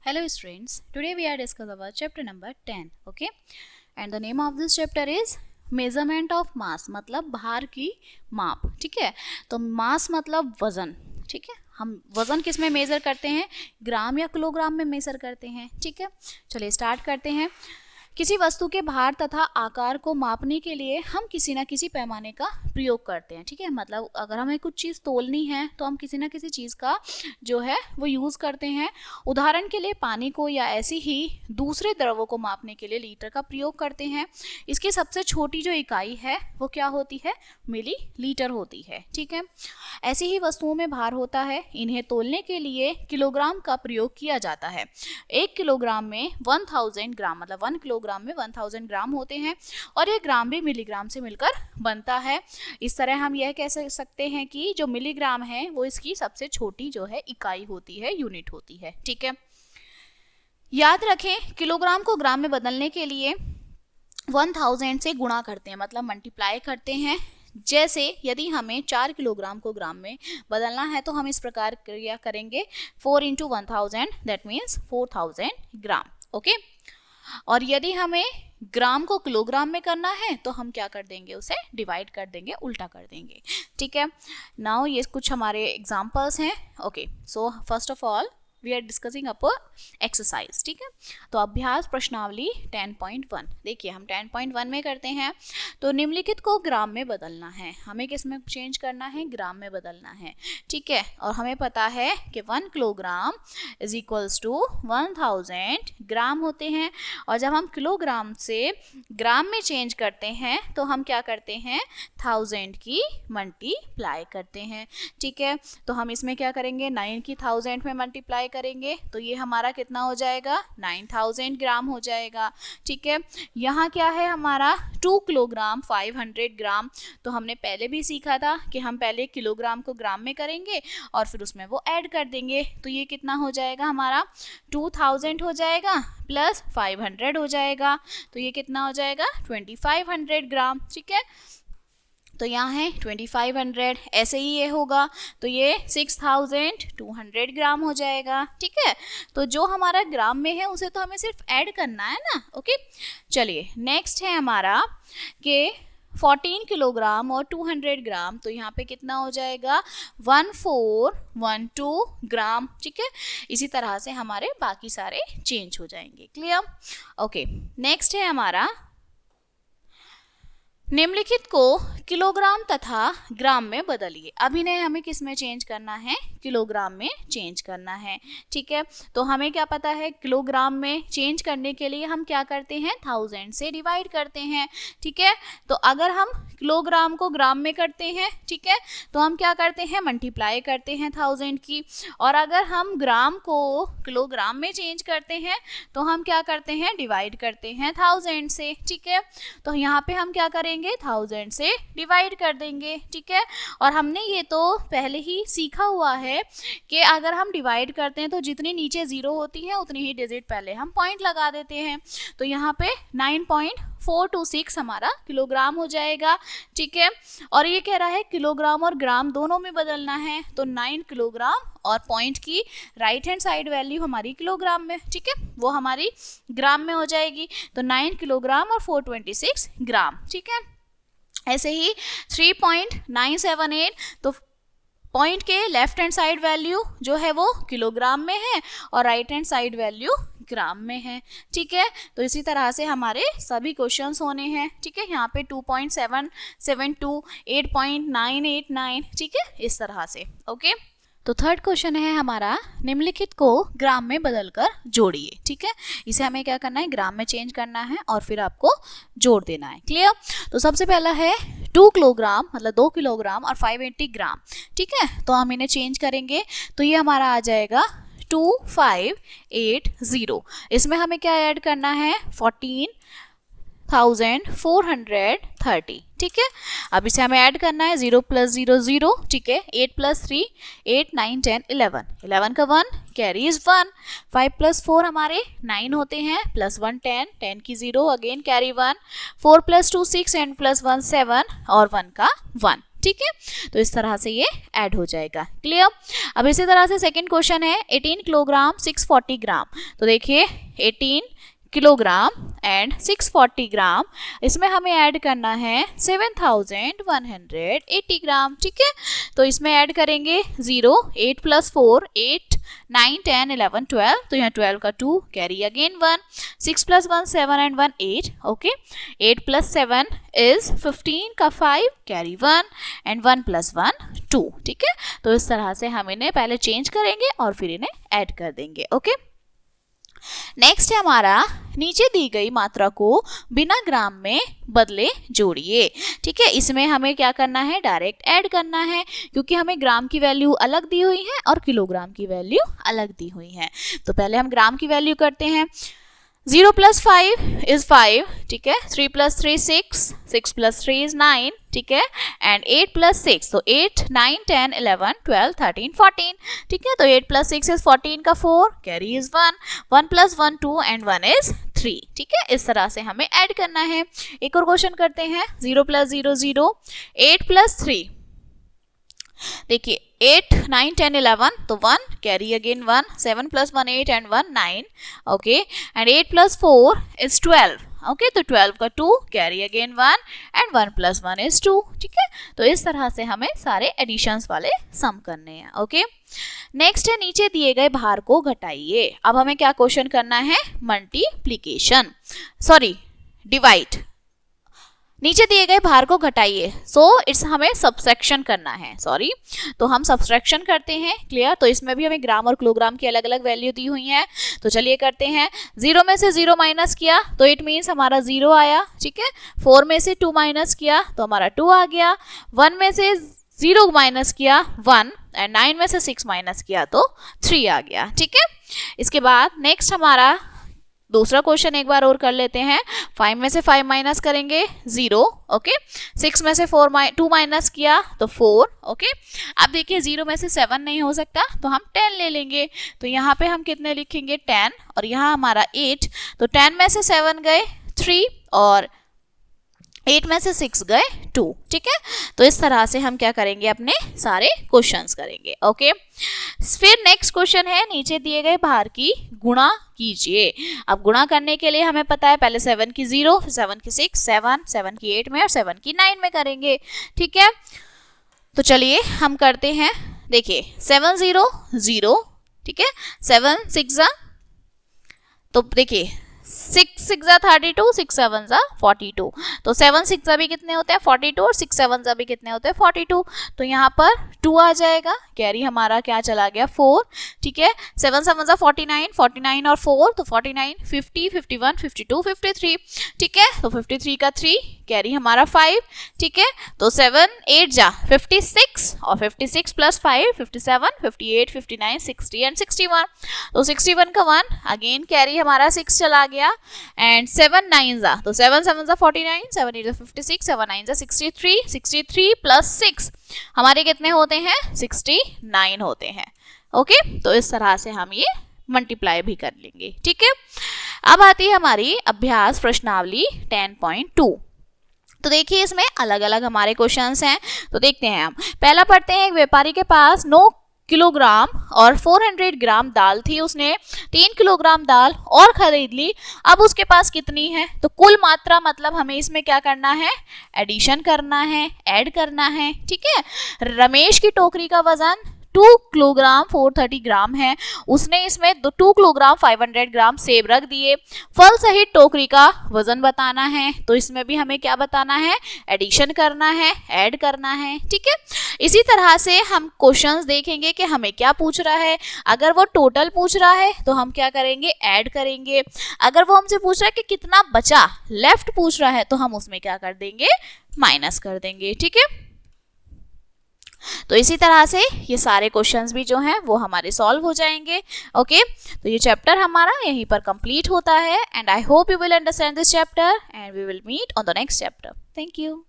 Hello students, today we are discussing about chapter number 10, okay? And the name of this chapter is measurement of mass, मतलब भार की माप, ठीक है? तो mass मतलब वजन, ठीक है? हम वजन किस में मेजर करते हैं? ग्राम या किलोग्राम में मेजर करते हैं, ठीक है? चलिए स्टार्ट करते हैं। किसी वस्तु के भार तथा आकार को मापने के लिए हम किसी न किसी पैमाने का प्रयोग करते हैं, ठीक है? मतलब अगर हमें कुछ चीज़ तोलनी है तो हम किसी न किसी चीज़ का जो है वो यूज़ करते हैं। उदाहरण के लिए पानी को या ऐसी ही दूसरे द्रवों को मापने के लिए लीटर का प्रयोग करते हैं। इसकी सबसे छोटी जो इकाई है वो क्या होती है? मिली लीटर होती है, ठीक है? ऐसी ही वस्तुओं में भार होता है। इन्हें तोलने के लिए किलोग्राम का प्रयोग किया जाता है। 1 किलोग्राम में 1000 ग्राम, मतलब 1 किलोग्राम में 1000 ग्राम होते हैं और ये ग्राम भी मिलीग्राम से मिलकर बनता है। इस तरह हम यह कह सकते हैं कि जो मिलीग्राम है वो इसकी सबसे छोटी जो है इकाई होती है, यूनिट होती है, ठीक है? याद रखें, किलोग्राम को ग्राम में बदलने के लिए 1000 से गुणा करते हैं, मतलब मल्टीप्लाई करते हैं। जैसे यदि हमें 4 किलोग्राम को ग्राम में बदलना है तो हम इस प्रकार क्रिया करेंगे 4 × 1000, दैट मीन्स 4000 ग्राम, ओके? और यदि हमें ग्राम को किलोग्राम में करना है तो हम क्या कर देंगे? उसे डिवाइड कर देंगे, उल्टा कर देंगे, ठीक है? नाउ ये कुछ हमारे एग्जांपल्स हैं, okay? So first of all we are discussing up exercise, ठीक है? तो अभ्यास प्रश्नावली 10.1 देखिए, हम 10.1 में करते हैं। तो निम्नलिखित को ग्राम में बदलना है। हमें किस में चेंज करना है? ग्राम में बदलना है, ठीक है? और हमें पता है कि 1 किलोग्राम इज इक्वल्स टू 1000 ग्राम होते हैं। और जब हम किलोग्राम से ग्राम में चेंज करते हैं तो हम क्या करते हैं? 1000 की मल्टीप्लाई करते हैं, ठीक है? तो हम इसमें क्या करेंगे? 9 की 1000 में मल्टीप्लाई करेंगे तो ये हमारा कितना हो जाएगा? 9000 ग्राम हो जाएगा, ठीक है? यहाँ क्या है हमारा? 2 किलोग्राम 500 ग्राम। तो हमने पहले भी सीखा था कि हम पहले किलोग्राम को ग्राम में करेंगे और फिर उसमें वो ऐड कर देंगे। तो ये कितना हो जाएगा हमारा? 2000 हो जाएगा प्लस 500 हो जाएगा, तो ये कितना हो जाएगा? 2500 ग्राम, ठीक है? तो यहाँ है 2500, ऐसे ही ये होगा तो ये 6200 ग्राम हो जाएगा, ठीक है? तो जो हमारा ग्राम में है उसे तो हमें सिर्फ ऐड करना है ना, ओके? चलिए नेक्स्ट है हमारा कि 14 किलोग्राम और 200 ग्राम, तो यहाँ पे कितना हो जाएगा? 1412 ग्राम, ठीक है? इसी तरह से हमारे बाकी सारे चेंज हो जाएंगे, क्लियर? ओके, नेक्स्ट है हमारा निम्नलिखित को किलोग्राम तथा ग्राम में बदलिए। अब इन्हें हमें किस में चेंज करना है? किलोग्राम में चेंज करना है, ठीक है? तो हमें क्या पता है? किलोग्राम में चेंज करने के लिए हम क्या करते हैं? 1000 से डिवाइड करते हैं, ठीक है? तो अगर हम किलोग्राम को ग्राम में करते हैं, ठीक है, तो हम क्या करते हैं? मल्टीप्लाई करते हैं 1000 की। और अगर हम ग्राम को किलोग्राम में चेंज करते हैं तो हम क्या करते हैं? डिवाइड करते हैं 1000 से, ठीक है? तो यहाँ पे हम क्या करेंगे? 1000 से डिवाइड कर देंगे, ठीक है? और हमने ये तो पहले ही सीखा हुआ है कि अगर हम डिवाइड करते हैं तो जितनी नीचे 0 होती है उतनी ही डिजिट पहले हम पॉइंट लगा देते हैं। तो यहाँ पे 9.426 हमारा किलोग्राम हो जाएगा, ठीक है? और ये कह रहा है किलोग्राम और ग्राम दोनों में बदलना है, तो 9 किलोग्राम और पॉइंट की राइट हैंड साइड वैल्यू हमारी किलोग्राम में, ठीक है, वो हमारी ग्राम में हो जाएगी। तो 9 किलोग्राम और 426 ग्राम, ठीक है? ऐसे ही 3.978, तो पॉइंट के लेफ्ट हैंड साइड वैल्यू जो है वो किलोग्राम में है और राइट हैंड साइड वैल्यू ग्राम में है, ठीक है? तो इसी तरह से हमारे सभी क्वेश्चंस होने हैं, ठीक है? यहाँ पे 2.772, 8.989, ठीक है, इस तरह से, ओके? तो थर्ड क्वेश्चन है हमारा, निम्नलिखित को ग्राम में बदलकर जोड़िए, ठीक है? इसे हमें क्या करना है? ग्राम में चेंज करना है और फिर आपको जोड़ देना है, क्लियर? तो सबसे पहला है 2 किलोग्राम, मतलब 2 किलोग्राम और 580 ग्राम, ठीक है? तो हम इन्हें चेंज करेंगे तो ये हमारा आ जाएगा 2580। इसमें हमें क्या ऐड करना है? 14,430, ठीक है? अब इसे हमें ऐड करना है, 0 + 0 0, ठीक है? 8 + 3 8 9 10 11, 11 का 1 कैरीज 1, 5 + 4 हमारे 9 होते हैं, +1 10, 10 की 0 अगेन कैरी 1, 4 + 2 6 एंड +1 7 और 1 का 1, ठीक है, तो इस तरह से ये ऐड हो जाएगा। क्लियर। अब इसी तरह से सेकंड क्वेश्चन है 18 किलोग्राम 640 ग्राम। तो देखिए 18 किलोग्राम एंड 640 ग्राम, इसमें हमें ऐड करना है 7180 ग्राम। ठीक है, तो इसमें ऐड करेंगे 0, 8 + 4 8, 9 10 11 12, तो यहाँ 12 का 2 carry again 1, 6 + 1 7 and 1 8। Okay, 8 + 7 is 15 का 5 कैरी 1 एंड 1 + 1 2। ठीक है, तो इस तरह से हम इन्हें पहले चेंज करेंगे और फिर इन्हें ऐड कर देंगे। ओके, नेक्स्ट है हमारा नीचे दी गई मात्रा को बिना ग्राम में बदले जोड़िए। ठीक है, इसमें हमें क्या करना है, डायरेक्ट ऐड करना है, क्योंकि हमें ग्राम की वैल्यू अलग दी हुई है और किलोग्राम की वैल्यू अलग दी हुई है। तो पहले हम ग्राम की वैल्यू करते हैं। 0 + 5 is 5, ठीक है, 3 + 3 6, 6 + 3 is 9, ठीक है, एंड 8 + 6, तो 8 9 10 11 12 13 14, ठीक है, तो 8 + 6 is 14 का 4 कैरी इज 1, 1 + 1 2 एंड 1 is 3। ठीक है, इस तरह से हमें ऐड करना है। एक और क्वेश्चन करते हैं। 0 + 0 0, 8 + 3, देखिए 8 9 10 11, तो 1 carry again 1, 7 + 1 8 and 1 9। Okay, and 8 + 4 is 12। Okay, तो 12 का 2 कैरी अगेन 1 एंड 1 + 1 इज 2। ठीक है, तो इस तरह से हमें सारे एडिशंस वाले सम करने हैं। ओके, नेक्स्ट है नीचे दिए गए भार को घटाइए। अब हमें क्या क्वेश्चन करना है, मल्टीप्लीकेशन, सॉरी डिवाइड। नीचे दिए गए भार को घटाइए, सो इट्स हमें सबट्रैक्शन करना है, सॉरी, तो हम सबट्रैक्शन करते हैं। क्लियर, तो इसमें भी हमें ग्राम और किलोग्राम की अलग अलग वैल्यू दी हुई है, तो चलिए करते हैं। 0 में से 0 माइनस किया तो इट मीन्स हमारा 0 आया। ठीक है, 4 में से 2 माइनस किया तो हमारा 2 आ गया, 1 में से 0 माइनस किया 1, एंड 9 में से 6 माइनस किया तो 3 आ गया। ठीक है, इसके बाद नेक्स्ट हमारा दूसरा क्वेश्चन एक बार और कर लेते हैं। 5 में से 5 माइनस करेंगे 0। ओके, 6 में से 2 माइनस किया तो 4। ओके, अब देखिए 0 में से 7 नहीं हो सकता तो हम 10 ले लेंगे, तो यहाँ पे हम कितने लिखेंगे 10, और यहाँ हमारा 8, तो 10 में से 7 गए 3 और 8 में से 6 गए 2। ठीक है, तो इस तरह से हम क्या करेंगे, अपने सारे क्वेश्चंस करेंगे। ओके, फिर नेक्स्ट क्वेश्चन है नीचे दिए गए भार की गुणा कीजिए। अब गुणा करने के लिए हमें पता है पहले 7 की 0, फिर 7 की 6, 7 की 8 में और 7 की 9 में करेंगे। ठीक है, तो चलिए हम करते हैं। देखिए 7 0 0, ठीक है, 7 6 तो देखिए 6 6 32, 6 7 42, तो 7 6 भी कितने होते हैं 42, और 6 7 भी कितने होते हैं 42, तो यहाँ पर 2 आ जाएगा, कैरी हमारा क्या चला गया 4। ठीक है, 7 7 49, 49 और 4, तो 49 50 51 52 53। ठीक है, तो 53 का 3 कैरी हमारा 5। ठीक है, तो 7 8 56, और 56 + 5 57 58 59 60 एंड 61, तो 61 का 1 अगेन कैरी हमारा 6 चला गया, एंड 7 9 तो 7 7 49, 7 8 56, 7 9 63, 63 + 6 हमारे कितने होते हैं 69 होते हैं। ओके, तो इस तरह से हम ये मल्टीप्लाई भी कर लेंगे। ठीक है, अब आती है हमारी अभ्यास प्रश्नावली 10.2। तो देखिए इसमें अलग अलग हमारे क्वेश्चंस हैं, तो देखते हैं हम। पहला पढ़ते हैं। एक व्यापारी के पास 9 किलोग्राम और 400 ग्राम दाल थी, उसने 3 किलोग्राम दाल और खरीद ली। अब उसके पास कितनी है, तो कुल मात्रा मतलब हमें इसमें क्या करना है, एडिशन करना है, ऐड करना है। ठीक है, रमेश की टोकरी का वजन 2 किलोग्राम 430 ग्राम है, उसने इसमें 2 किलोग्राम 500 ग्राम सेब रख दिए। फल सहित टोकरी का वजन बताना है, तो इसमें भी हमें क्या बताना है, एडिशन करना है, ऐड करना है। ठीक है, इसी तरह से हम क्वेश्चंस देखेंगे कि हमें क्या पूछ रहा है। अगर वो टोटल पूछ रहा है तो हम क्या करेंगे, ऐड करेंगे। अगर वो हमसे पूछ रहा है कि कितना बचा, लेफ्ट पूछ रहा है, तो हम उसमें क्या कर देंगे, माइनस कर देंगे। ठीक है, तो इसी तरह से ये सारे क्वेश्चंस भी जो हैं वो हमारे सॉल्व हो जाएंगे। ओके, तो ये चैप्टर हमारा यहीं पर कंप्लीट होता है, and I hope you will understand this chapter, and we will meet on the next chapter. Thank you.